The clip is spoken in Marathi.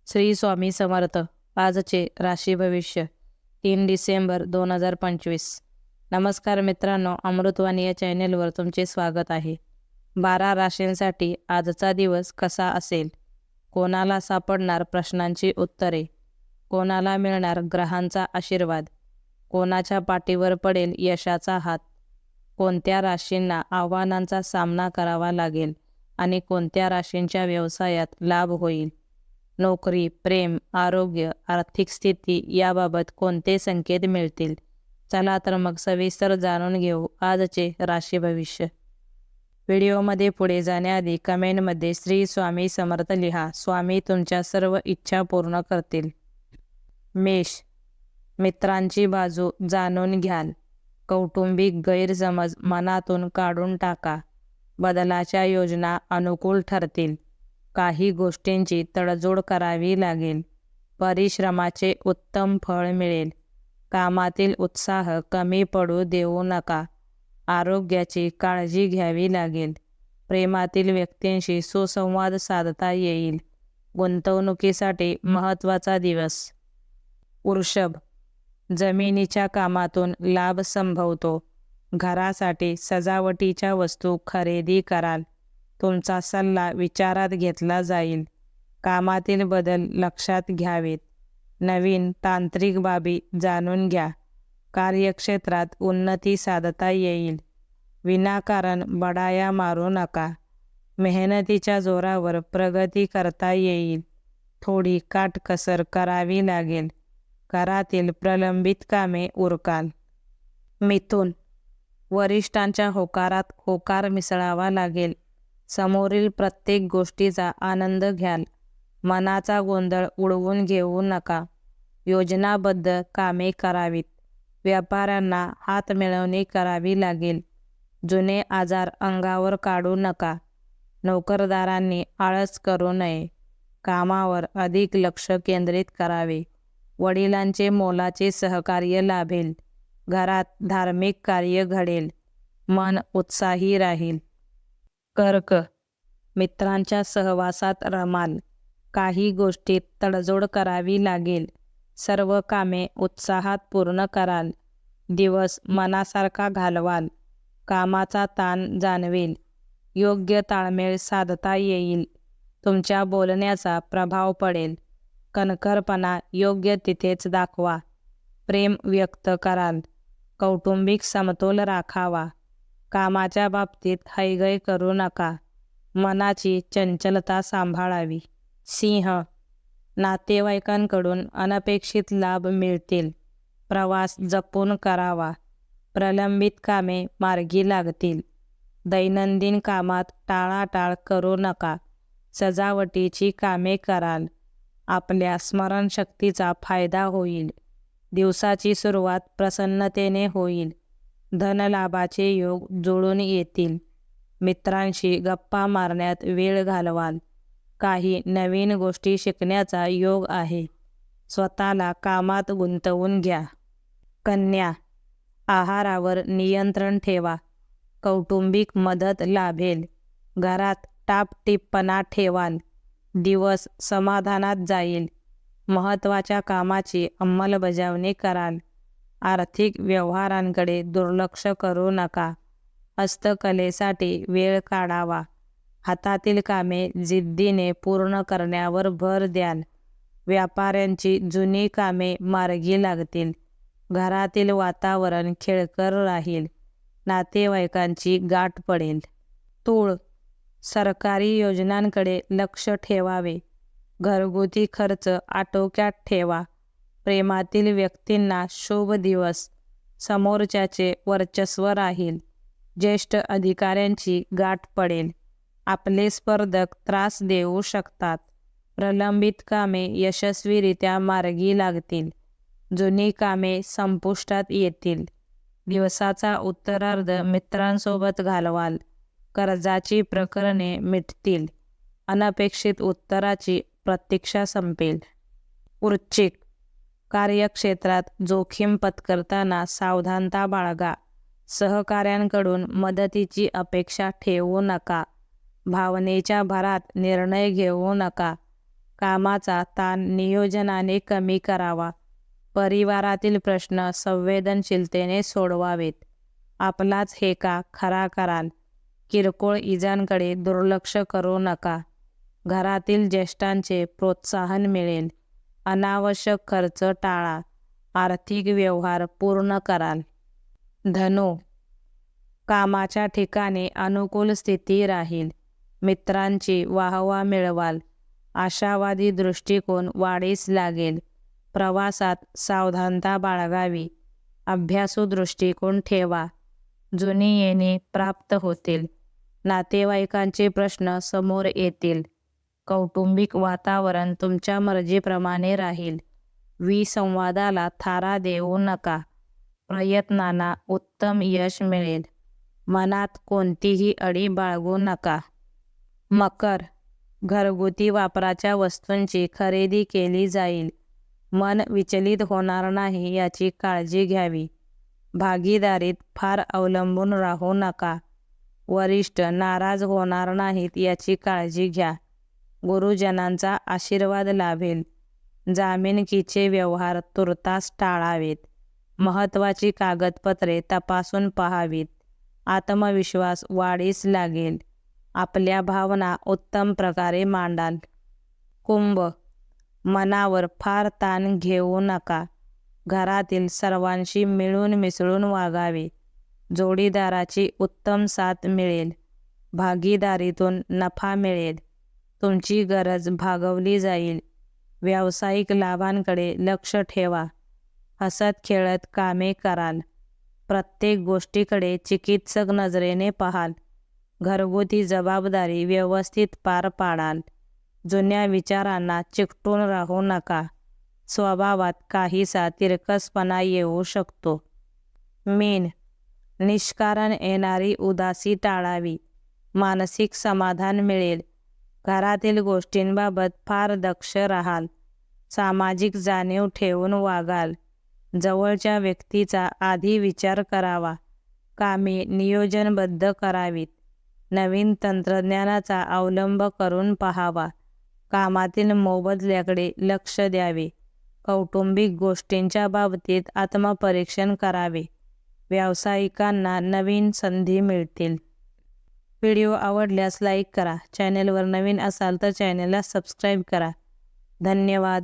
श्री स्वामी समर्थ. आजचे राशी भविष्य 3 डिसेंबर 2025. नमस्कार मित्रांनो, अमृतवाणी या चॅनेलवर तुमचे स्वागत आहे. 12 राशींसाठी आजचा दिवस कसा असेल? कोणाला सापडणार प्रश्नांची उत्तरे? कोणाला मिळणार ग्रहांचा आशीर्वाद? कोणाच्या पाठीवर पडेल यशाचा हात? कोणत्या राशींना आव्हानांचा सामना करावा लागेल आणि कोणत्या राशींच्या व्यवसायात लाभ होईल? नोकरी, प्रेम, आरोग्य, आर्थिक स्थिती याबाबत कोणते संकेत मिळतील? चला तर मग सविस्तर जाणून घेऊ आजचे राशी भविष्य. व्हिडिओमध्ये पुढे जाण्याआधी कमेंटमध्ये श्री स्वामी समर्थ लिहा. स्वामी तुमच्या सर्व इच्छा पूर्ण करतील. मेष, मित्रांची बाजू जाणून घ्याल. कौटुंबिक गैरसमज मनातून काढून टाका. बदलाच्या योजना अनुकूल ठरतील. काही गोष्टींची तडजोड करावी लागेल. परिश्रमाचे उत्तम फळ मिळेल. कामातील उत्साह कमी पडू देऊ नका. आरोग्याची काळजी घ्यावी लागेल. प्रेमातील व्यक्तींशी सुसंवाद साधता येईल. गुंतवणुकीसाठी महत्त्वाचा दिवस. वृषभ, जमिनीच्या कामातून लाभ संभवतो. घरासाठी सजावटीच्या वस्तू खरेदी कराल. तुमचा सल्ला विचारात घेतला जाईल. कामातील बदल लक्षात घ्यावेत. नवीन तांत्रिक बाबी जाणून घ्या. कार्यक्षेत्रात उन्नती साधता येईल. विनाकारण बडाया मारू नका. मेहनतीच्या जोरावर प्रगती करता येईल. थोडी काटकसर करावी लागेल. घरातील प्रलंबित कामे उरकाल. मिथुन, वरिष्ठांच्या होकारात होकार मिसळावा लागेल. समोरील प्रत्येक गोष्टीचा आनंद घ्याल. मनाचा गोंधळ उडवून घेऊ नका. योजनाबद्ध कामे करावीत. व्यापाऱ्यांना हातमिळवणी करावी लागेल. जुने आजार अंगावर काढू नका. नोकरदारांनी आळस करू नये. कामावर अधिक लक्ष केंद्रित करावे. वडिलांचे मोलाचे सहकार्य लाभेल. घरात धार्मिक कार्य घडेल. मन उत्साही राहील. कर्क, मित्रांच्या सहवासात रमाल. काही गोष्टीत तडजोड करावी लागेल. सर्व कामे उत्साहात पूर्ण कराल. दिवस मनासारखा घालवाल. कामाचा ताण जाणवेल. योग्य ताळमेळ साधता येईल. तुमच्या बोलण्याचा प्रभाव पडेल. कणखरपणा योग्य तिथेच दाखवा. प्रेम व्यक्त कराल. कौटुंबिक समतोल राखावा. कामाच्या बाबतीत हयगय करू नका. मनाची चंचलता सांभाळावी. सिंह, नातेवाईकांकडून अनपेक्षित लाभ मिळतील. प्रवास जपून करावा. प्रलंबित कामे मार्गी लागतील. दैनंदिन कामात टाळाटाळ करू नका. सजावटीची कामे कराल. आपल्या स्मरणशक्तीचा फायदा होईल. दिवसाची सुरुवात प्रसन्नतेने होईल. धनलाभाचे योग जुळून येतील. मित्रांशी गप्पा मारण्यात वेळ घालवाल. काही नवीन गोष्टी शिकण्याचा योग आहे. स्वतःला कामात गुंतवून घ्या. कन्या, आहारावर नियंत्रण ठेवा. कौटुंबिक मदत लाभेल. घरात टापटीपपणा ठेवाल. दिवस समाधानात जाईल. महत्त्वाच्या कामाची अंमलबजावणी कराल. आर्थिक व्यवहारांकडे दुर्लक्ष करू नका. हस्तकलेसाठी वेळ काढावा. हातातील कामे जिद्दीने पूर्ण करण्यावर भर द्याल. व्यापाऱ्यांची जुनी कामे मार्गी लागतील. घरातील वातावरण खेळकर राहील. नातेवाईकांची गाठ पडेल. तूळ, सरकारी योजनांकडे लक्ष ठेवावे. घरगुती खर्च आटोक्यात ठेवा. प्रेमातील व्यक्तींना शुभ दिवस. समोरच्याचे वर्चस्व राहील. ज्येष्ठ अधिकाऱ्यांची गाठ पडेल. आपले स्पर्धक त्रास देऊ शकतात. प्रलंबित कामे यशस्वीरित्या मार्गी लागतील. जुनी कामे संपुष्टात येतील. दिवसाचा उत्तरार्ध मित्रांसोबत घालवाल. कर्जाची प्रकरणे मिटतील. अनपेक्षित उत्तराची प्रतीक्षा संपेल. वृश्चिक, कार्यक्षेत्रात जोखीम पत्करताना सावधानता बाळगा. सहकाऱ्यांकडून मदतीची अपेक्षा ठेवू नका. भावनेच्या भरात निर्णय घेऊ नका. कामाचा ताण नियोजनाने कमी करावा. परिवारातील प्रश्न संवेदनशीलतेने सोडवावेत. आपलाच हेका खरा कराल. किरकोळ इजांकडे दुर्लक्ष करू नका. घरातील ज्येष्ठांचे प्रोत्साहन मिळेल. अनावश्यक खर्च टाळा. आर्थिक व्यवहार पूर्ण कराल. धनु, कामाच्या ठिकाणी अनुकूल स्थिती राहील. मित्रांची वाहवा मिळवाल. आशावादी दृष्टिकोन वाढीस लागेल. प्रवासात सावधानता बाळगावी. अभ्यासू दृष्टिकोन ठेवा. जुनी येणे प्राप्त होतील. नातेवाईकांचे प्रश्न समोर येतील. कौटुंबिक वातावरण तुमच्या मर्जीप्रमाणे राहील. विसंवादाला थारा देऊ नका. प्रयत्नांना उत्तम यश मिळेल. मनात कोणतीही अडी बाळगू नका. मकर, घरगुती वापराच्या वस्तूंची खरेदी केली जाईल. मन विचलित होणार नाही याची काळजी घ्यावी. भागीदारीत फार अवलंबून राहू नका. वरिष्ठ नाराज होणार नाहीत याची काळजी घ्या. गुरुजनांचा आशीर्वाद लाभेल. जामिनकीचे व्यवहार तुर्तास टाळावेत. महत्त्वाची कागदपत्रे तपासून पहावीत. आत्मविश्वास वाढीस लागेल. आपल्या भावना उत्तम प्रकारे मांडाल. कुंभ, मनावर फार ताण घेऊ नका. घरातील सर्वांशी मिळून मिसळून वागावे. जोडीदाराची उत्तम साथ मिळेल. भागीदारीतून नफा मिळेल. तुमची गरज भागवली जाईल. व्यावसायिक लाभांकडे लक्ष ठेवा. हसत खेळत कामे कराल. प्रत्येक गोष्टीकडे चिकित्सक नजरेने पाहाल. घरगुती जबाबदारी व्यवस्थित पार पाडाल. जुन्या विचारांना चिकटून राहू नका. स्वभावात काहीसा तिरकसपणा येऊ शकतो. मीन, निष्कारण येणारी उदासी टाळावी. मानसिक समाधान मिळेल. घरातील गोष्टींबाबत फार दक्ष राहाल. सामाजिक जाणीव ठेवून वागाल. जवळच्या व्यक्तीचा आधी विचार करावा. कामे नियोजनबद्ध करावीत. नवीन तंत्रज्ञानाचा अवलंब करून पाहावा. कामातील मोबदल्याकडे लक्ष द्यावे. कौटुंबिक गोष्टींच्या बाबतीत आत्मपरीक्षण करावे. व्यावसायिकांना नवीन संधी मिळतील. व्हिडिओ आवडल्यास लाईक करा. चॅनेलवर नवीन असाल तर चॅनेलला सबस्क्राईब करा. धन्यवाद.